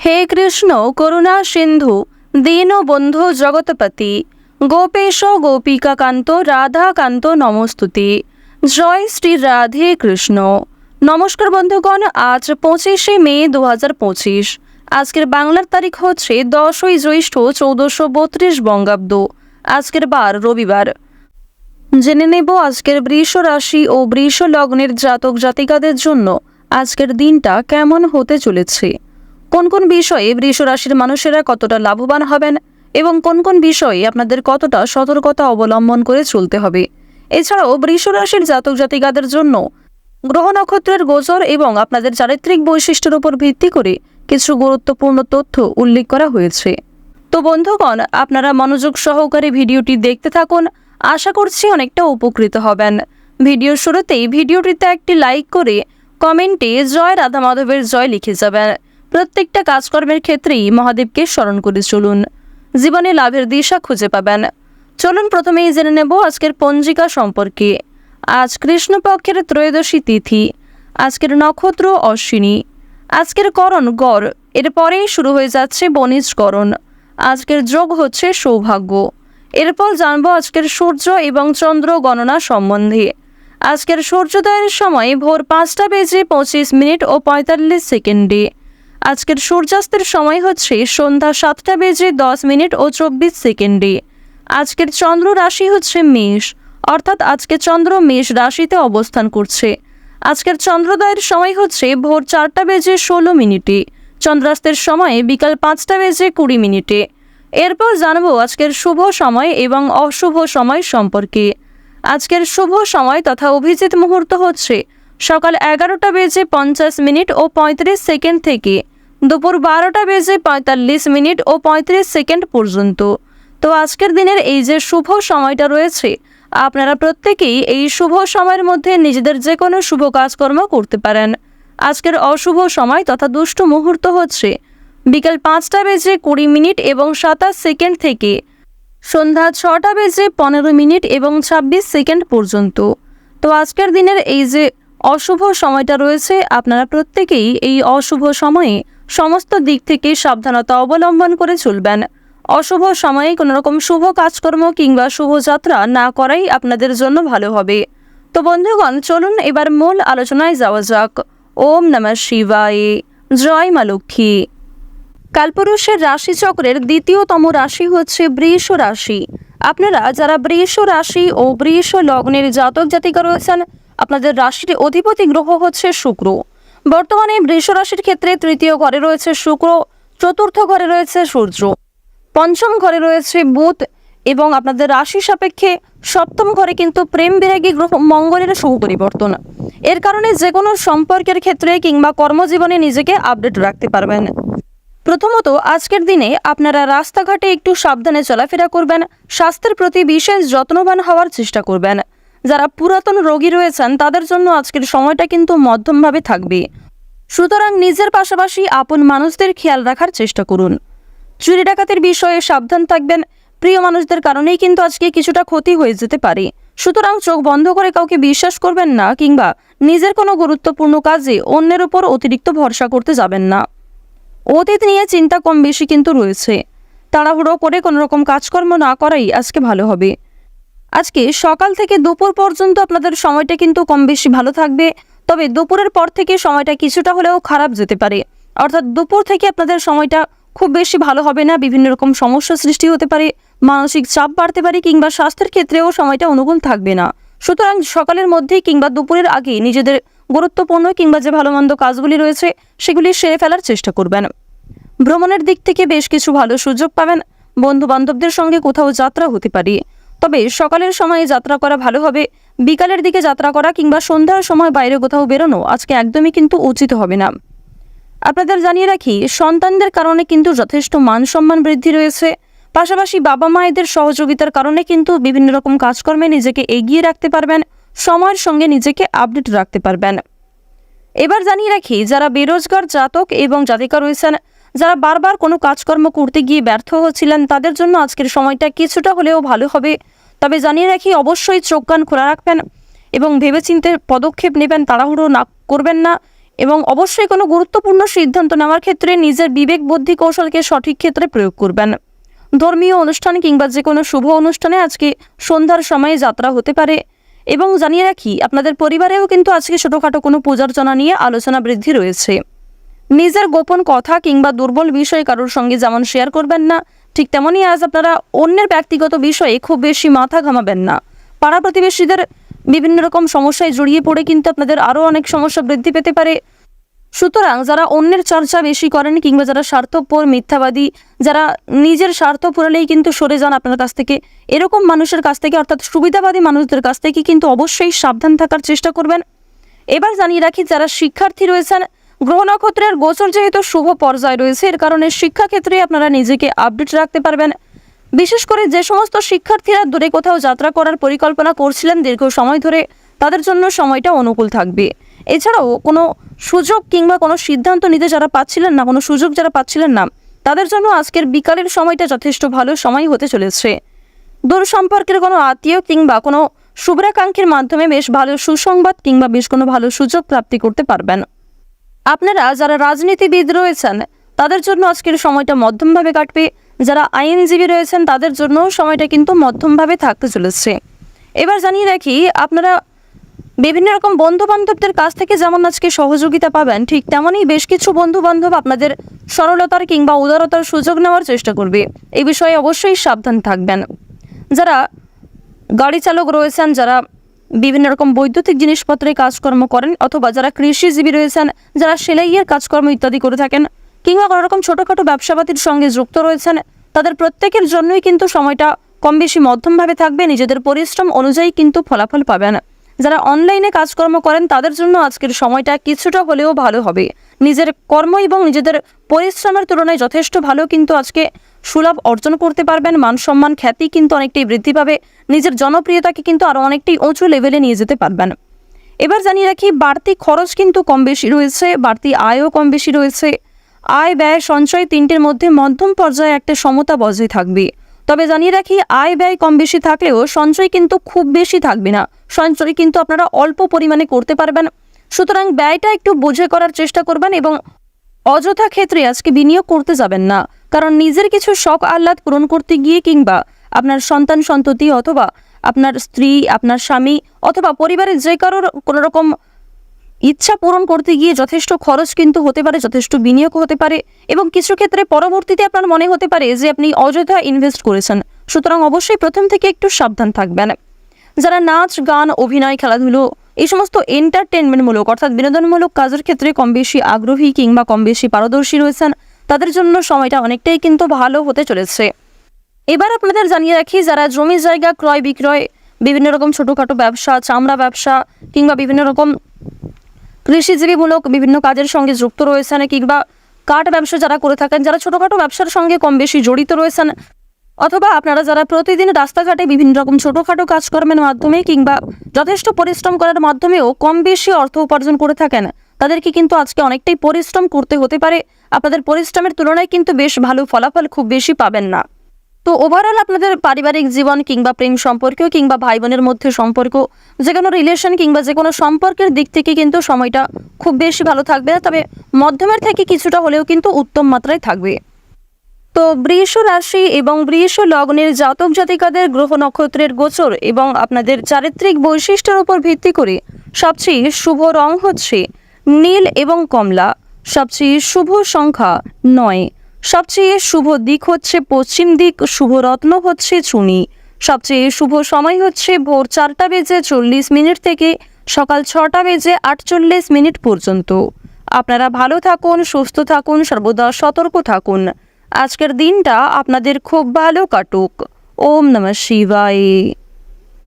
হে কৃষ্ণ করুণা সিন্ধু দীনবন্ধু জগৎপতি গোপেশ গোপিকাকান্ত রাধাকান্ত নমস্তুতে। জয় শ্রী রাধে কৃষ্ণ। নমস্কার বন্ধুগণ, আজ 25শে মে 2025। আজকের বাংলার তারিখ হচ্ছে 10ই জ্যৈষ্ঠ 1432 বঙ্গাব্দ। আজকের বার রবিবার। জেনে নেব আজকের বৃষ রাশি ও বৃষ লগ্নের জাতক জাতিকাদের জন্য আজকের দিনটা কেমন হতে চলেছে, কোন কোন বিষয়ে বৃষ রাশির মানুষেরা কতটা লাভবান হবেন এবং কোন কোন বিষয়ে আপনাদের কতটা সতর্কতা অবলম্বন করে চলতে হবে। এছাড়াও বৃষ রাশির জাতক জাতিকাদের জন্য গ্রহ নক্ষত্রের গোচর এবং আপনাদের চারিত্রিক বৈশিষ্ট্যের উপর ভিত্তি করে কিছু গুরুত্বপূর্ণ তথ্য উল্লেখ করা হয়েছে। তো বন্ধুগণ, আপনারা মনোযোগ সহকারে ভিডিওটি দেখতে থাকুন। আশা করছি অনেকটা উপকৃত হবেন। ভিডিওর শুরুতেই ভিডিওটিতে একটি লাইক করে কমেন্টে জয় রাধা মাধবের জয় লিখে যাবেন। প্রত্যেকটা কাজকর্মের ক্ষেত্রেই মহাদেবকে স্মরণ করে চলুন, জীবনে লাভের দিশা খুঁজে পাবেন। চলুন প্রথমেই জেনে নেব আজকের পঞ্জিকা সম্পর্কে। আজ কৃষ্ণপক্ষের ত্রয়োদশী তিথি। আজকের নক্ষত্র অশ্বিনী। আজকের করণ গড়, এরপরেই শুরু হয়ে যাচ্ছে বণিজকরণ। আজকের যোগ হচ্ছে সৌভাগ্য। এরপর জানবো আজকের সূর্য এবং চন্দ্র গণনা সম্বন্ধে। আজকের সূর্যোদয়ের সময় ভোর 5:25 ও 45 সেকেন্ডে। আজকের সূর্যাস্তের সময় হচ্ছে সন্ধ্যা 7:10 ও 24 সেকেন্ডে। আজকের চন্দ্র রাশি হচ্ছে মেষ, অর্থাৎ আজকে চন্দ্র মেষ রাশিতে অবস্থান করছে। আজকের চন্দ্রোদয়ের সময় হচ্ছে ভোর 4:16। চন্দ্রাস্তের সময় বিকাল 5:20। এরপর জানবো আজকের শুভ সময় এবং অশুভ সময় সম্পর্কে। আজকের শুভ সময় তথা অভিজিৎ মুহূর্ত হচ্ছে সকাল 11:50 ও 35 সেকেন্ড থেকে দুপুর 12:45 ও 35 সেকেন্ড পর্যন্ত। তো আজকের দিনের এই যে শুভ সময়টা রয়েছে, আপনারা প্রত্যেকেই এই শুভ সময়ের মধ্যে নিজেদের যে কোনো শুভ কাজকর্ম করতে পারেন। আজকের অশুভ সময় তথা দুষ্ট মুহূর্ত হচ্ছে বিকাল 5:20 এবং 27 সেকেন্ড থেকে সন্ধ্যা 6:15 এবং 26 সেকেন্ড পর্যন্ত। তো আজকের দিনের এই যে অশুভ সময়টা রয়েছে, আপনারা প্রত্যেকেই এই অশুভ সময়ে সমস্ত দিক থেকে সাবধানতা অবলম্বন করে চলবেন। অশুভ সময়ে কোনো রকম শুভ কাজকর্ম কিংবা শুভযাত্রা না করাই আপনাদের জন্য ভালো হবে। তো বন্ধুগণ, চলুন এবার মূল আলোচনায় যাওয়া যাক। ওম নমঃ শিবায়। জয় মা লক্ষ্মী। কালপুরুষের রাশিচক্রের দ্বিতীয়তম রাশি হচ্ছে বৃষ রাশি। আপনারা যারা বৃষ রাশি ও বৃষ লগ্নের জাতক জাতিকা রয়েছেন, আপনাদের রাশির অধিপতি গ্রহ হচ্ছে শুক্র। বর্তমানে বৃষ রাশির ক্ষেত্রে তৃতীয় ঘরে রয়েছে শুক্র, চতুর্থ ঘরে রয়েছে সূর্য, পঞ্চম ঘরে রয়েছে বুধ এবং আপনাদের রাশি সাপেক্ষে সপ্তম ঘরে কিন্তু প্রেম বিরাগী গ্রহ মঙ্গলের শুভ পরিবর্তন। এর কারণে যে কোনো সম্পর্কের ক্ষেত্রে কিংবা কর্মজীবনে নিজেকে আপডেট রাখতে পারবেন। প্রথমত, আজকের দিনে আপনারা রাস্তাঘাটে একটু সাবধানে চলাফেরা করবেন, স্বাস্থ্যের প্রতি বিশেষ যত্নবান হওয়ার চেষ্টা করবেন। যারা পুরাতন রোগী রয়েছেন তাদের জন্য আজকের সময়টা কিন্তু মধ্যমভাবে থাকবে, সুতরাং নিজের পাশাপাশি আপন মানুষদের খেয়াল রাখার চেষ্টা করুন। চুরি ডাকাতির বিষয়ে সাবধান থাকবেন। প্রিয় মানুষদের কারণেই কিন্তু আজকে কিছুটা ক্ষতি হয়ে যেতে পারে, সুতরাং চোখ বন্ধ করে কাউকে বিশ্বাস করবেন না কিংবা নিজের কোনো গুরুত্বপূর্ণ কাজে অন্যের উপর অতিরিক্ত ভরসা করতে যাবেন না। অতীত নিয়ে চিন্তা কম বেশি কিন্তু রয়েছে, তাড়াহুড়ো করে কোনো রকম কাজকর্ম না করাই আজকে ভালো হবে। আজকে সকাল থেকে দুপুর পর্যন্ত আপনাদের সময়টা কিন্তু কম বেশি ভালো থাকবে, তবে দুপুরের পর থেকে সময়টা কিছুটা হলেও খারাপ যেতে পারে। অর্থাৎ দুপুর থেকে আপনাদের সময়টা খুব বেশি ভালো হবে না, বিভিন্ন রকম সমস্যা সৃষ্টি হতে পারে, মানসিক চাপ বাড়তে পারে কিংবা স্বাস্থ্যের ক্ষেত্রেও সময়টা অনুকূল থাকবে না। সুতরাং সকালের মধ্যেই কিংবা দুপুরের আগে নিজেদের গুরুত্বপূর্ণ কিংবা যে ভালো মন্দ কাজগুলি রয়েছে সেগুলি সেরে ফেলার চেষ্টা করবেন। ভ্রমণের দিক থেকে বেশ কিছু ভালো সুযোগ পাবেন। বন্ধু বান্ধবদের সঙ্গে কোথাও যাত্রা হতে পারে, তবে সকালের সময়ে যাত্রা করা ভালো হবে। বিকালের দিকে যাত্রা করা কিংবা সন্ধ্যার সময় বাইরে কোথাও বেরোনো আজকে একদমই কিন্তু উচিত হবে না। আপনাদের জানিয়ে রাখি, সন্তানদের কারণে কিন্তু যথেষ্ট মান সম্মান বৃদ্ধি রয়েছে। পাশাপাশি বাবা মায়েদের সহযোগিতার কারণে কিন্তু বিভিন্ন রকম কাজকর্মে নিজেকে এগিয়ে রাখতে পারবেন, সময়ের সঙ্গে নিজেকে আপডেট রাখতে পারবেন। এবার জানিয়ে রাখি, যারা বেরোজগার জাতক এবং জাতিকা রয়েছেন, যারা বারবার কোনো কাজকর্ম করতে গিয়ে ব্যর্থ হচ্ছিলেন, তাদের জন্য আজকের সময়টা কিছুটা হলেও ভালো হবে। তবে জানিয়ে রাখি, অবশ্যই চোখ কান খোলা রাখবেন এবং ভেবেচিন্তে পদক্ষেপ নেবেন, তাড়াহুড়ো না করবেন না এবং অবশ্যই কোনো গুরুত্বপূর্ণ সিদ্ধান্ত নেওয়ার ক্ষেত্রে নিজের বিবেক বুদ্ধি কৌশলকে সঠিক ক্ষেত্রে প্রয়োগ করবেন। ধর্মীয় অনুষ্ঠান কিংবা যে কোনো শুভ অনুষ্ঠানে আজকে সন্ধ্যার সময়ে যাত্রা হতে পারে। এবং জানিয়ে রাখি, আপনাদের পরিবারেও কিন্তু আজকে ছোটোখাটো কোনো পূজার্চনা নিয়ে আলোচনা বৃদ্ধি রয়েছে। নিজের গোপন কথা কিংবা দুর্বল বিষয় কারোর সঙ্গে যেমন শেয়ার করবেন না, ঠিক তেমনই আজ আপনারা অন্যের ব্যক্তিগত বিষয়ে খুব বেশি মাথা ঘামাবেন না। পাড়া প্রতিবেশীদের বিভিন্ন রকম সমস্যায় জড়িয়ে পড়ে কিন্তু আপনাদের আরও অনেক সমস্যা বৃদ্ধি পেতে পারে। সুতরাং যারা অন্যের চর্চা বেশি করেন কিংবা যারা স্বার্থপর, মিথ্যাবাদী, যারা নিজের স্বার্থ পুরালেই কিন্তু সরে যান আপনার কাছ থেকে, এরকম মানুষের কাছ থেকে অর্থাৎ সুবিধাবাদী মানুষদের কাছ থেকে কিন্তু অবশ্যই সাবধান থাকার চেষ্টা করবেন। এবার জানিয়ে রাখি, যারা শিক্ষার্থী রয়েছেন, গ্রহ নক্ষত্রের গোচর যেহেতু শুভ পর্যায়ে রয়েছে, এর কারণে শিক্ষাক্ষেত্রে আপনারা নিজেকে আপডেট রাখতে পারবেন। বিশেষ করে যে সমস্ত শিক্ষার্থীরা দূরে কোথাও যাত্রা করার পরিকল্পনা করছিলেন দীর্ঘ সময় ধরে, তাদের জন্য সময়টা অনুকূল থাকবে। এছাড়াও কোনো সুযোগ কিংবা কোনো সিদ্ধান্ত নিতে যারা পাচ্ছিলেন না, কোনো সুযোগ যারা পাচ্ছিলেন না, তাদের জন্য আজকের বিকালের সময়টা যথেষ্ট ভালো সময় হতে চলেছে। দূর সম্পর্কের কোনো আত্মীয় কিংবা কোনো শুভ্রাকাঙ্ক্ষীর মাধ্যমে বেশ ভালো সুসংবাদ কিংবা বেশ কোনো ভালো সুযোগ প্রাপ্তি করতে পারবেন। আপনারা যারা রাজনীতিবিদ রয়েছেন, তাদের জন্য আজকের সময়টা মধ্যমভাবে কাটবে। যারা আইনজীবী রয়েছেন, তাদের জন্য সময়টা কিন্তু মধ্যমভাবে থাকতে চলেছে। এবার জানিয়ে রাখি, আপনারা বিভিন্ন রকম বন্ধুবান্ধবদের কাছ থেকে যেমন আজকে সহযোগিতা পাবেন, ঠিক তেমনই বেশ কিছু বন্ধুবান্ধব আপনাদের সরলতার কিংবা উদারতার সুযোগ নেওয়ার চেষ্টা করবে। এই বিষয়ে অবশ্যই সাবধান থাকবেন। যারা গাড়ি চালক রয়েছেন, যারা বিভিন্ন রকম বৈদ্যুতিক জিনিসপত্রে কাজকর্ম করেন, অথবা যারা কৃষিজীবী রয়েছেন, যারা সেলাইয়ের কাজকর্ম ইত্যাদি করে থাকেন, কিংবা কোনো রকম ছোটোখাটো ব্যবসাপাতির সঙ্গে যুক্ত রয়েছেন, তাদের প্রত্যেকের জন্যই কিন্তু সময়টা কম বেশি মধ্যমভাবে থাকবে। নিজেদের পরিশ্রম অনুযায়ী কিন্তু ফলাফল পাবেন। যারা অনলাইনে কাজকর্ম করেন, তাদের জন্য আজকের সময়টা কিছুটা হলেও ভালো হবে। নিজের কর্ম এবং নিজেদের পরিশ্রমের তুলনায় যথেষ্ট ভালো কিন্তু আজকে সুলাভ অর্জন করতে পারবেন। মান সম্মান, খ্যাতি কিন্তু অনেকটাই বৃদ্ধি পাবে। নিজের জনপ্রিয়তাকে কিন্তু আরও অনেকটাই উঁচু লেভেলে নিয়ে যেতে পারবেন। এবার জানিয়ে রাখি, বাড়তি খরচ কিন্তু কম বেশি রয়েছে, বাড়তি আয়ও কম বেশি রয়েছে। আয়, ব্যয়, সঞ্চয় তিনটির মধ্যে মধ্যম পর্যায়ে একটা সমতা বজায় থাকবে। তবে জানিয়ে রাখি, আয় ব্যয় কম বেশি থাকলেও সঞ্চয় কিন্তু খুব বেশি থাকবে না। সঞ্চয় কিন্তু আপনারা অল্প পরিমাণে করতে পারবেন। সুতরাং ব্যয়টা একটু বুঝে করার চেষ্টা করবেন এবং অযথা ক্ষেত্রে আজকে বিনিয়োগ করতে যাবেন না। কারণ নিজের কিছু শখ আহ্লাদ পূরণ করতে গিয়ে কিংবা আপনার সন্তান সন্ততি অথবা আপনার স্ত্রী, আপনার স্বামী অথবা পরিবারের যে কারোর কোনো রকম ইচ্ছা পূরণ করতে গিয়ে যথেষ্ট খরচ কিন্তু হতে পারে, যথেষ্ট বিনিয়োগ হতে পারে এবং কিছু ক্ষেত্রে পরবর্তীতে আপনার মনে হতে পারে যে আপনি অযথা ইনভেস্ট করেছেন। সুতরাং অবশ্যই প্রথম থেকে একটু সাবধান থাকবেন। যারা নাচ, গান, অভিনয়, খেলাধুলো এই সমস্ত এন্টারটেনমেন্টমূলক অর্থাৎ বিনোদনমূলক কাজের ক্ষেত্রে কম বেশি আগ্রহী কিংবা কম বেশি পারদর্শী রয়েছেন, তাদের জন্য সময়টা অনেকটাই কিন্তু ভালো হতে চলেছে। এবার আপনাদের জানিয়ে রাখি, যারা জমি জায়গা ক্রয় বিক্রয়, বিভিন্ন রকম ছোটোখাটো ব্যবসা, চামড়া ব্যবসা কিংবা বিভিন্ন রকম কৃষিজীবীমূলক বিভিন্ন কাজের সঙ্গে যুক্ত রয়েছেন, কিংবা কাঠ ব্যবসা যারা করে থাকেন, যারা ছোটোখাটো ব্যবসার সঙ্গে কম বেশি জড়িত রয়েছেন, অথবা আপনারা যারা প্রতিদিন রাস্তাঘাটে বিভিন্ন রকম ছোটোখাটো কাজকর্মের মাধ্যমে কিংবা যথেষ্ট পরিশ্রম করার মাধ্যমেও কম বেশি অর্থ উপার্জন করে থাকেন, তাদেরকে কিন্তু আজকে অনেকটাই পরিশ্রম করতে হতে পারে। আপনাদের পরিশ্রমের তুলনায় কিন্তু বেশ ভালো ফলাফল খুব বেশি পাবেন না। তো ওভারঅল আপনাদের পারিবারিক জীবন কিংবা প্রেম সম্পর্ক কিংবা ভাই বোনের মধ্যে সম্পর্ক, যে কোনো রিলেশন কিংবা যে কোনো সম্পর্কের দিক থেকে কিন্তু সময়টা খুব বেশি ভালো থাকবে না, তবে মধ্যমের থেকে কিছুটা হলেও কিন্তু উত্তম মাত্রায় থাকবে। তো বৃষ রাশি এবং বৃষ লগ্নের জাতক জাতিকাদের গ্রহ নক্ষত্রের গোচর এবং আপনাদের চারিত্রিক বৈশিষ্ট্যের উপর ভিত্তি করে সবচেয়ে শুভ রং হচ্ছে নীল এবং কমলা, সবচেয়ে শুভ সংখ্যা 9, সবচেয়ে শুভ দিক হচ্ছে পশ্চিম দিক, শুভ রত্ন হচ্ছে চুনি, সবচেয়ে শুভ সময় হচ্ছে ভোর 4:40 থেকে সকাল 6:48 পর্যন্ত। আপনারা ভালো থাকুন, সুস্থ থাকুন, সর্বদা সতর্ক থাকুন। আজকের দিনটা আপনাদের খুব ভালো কাটুক। ওম নমঃ শিবায়।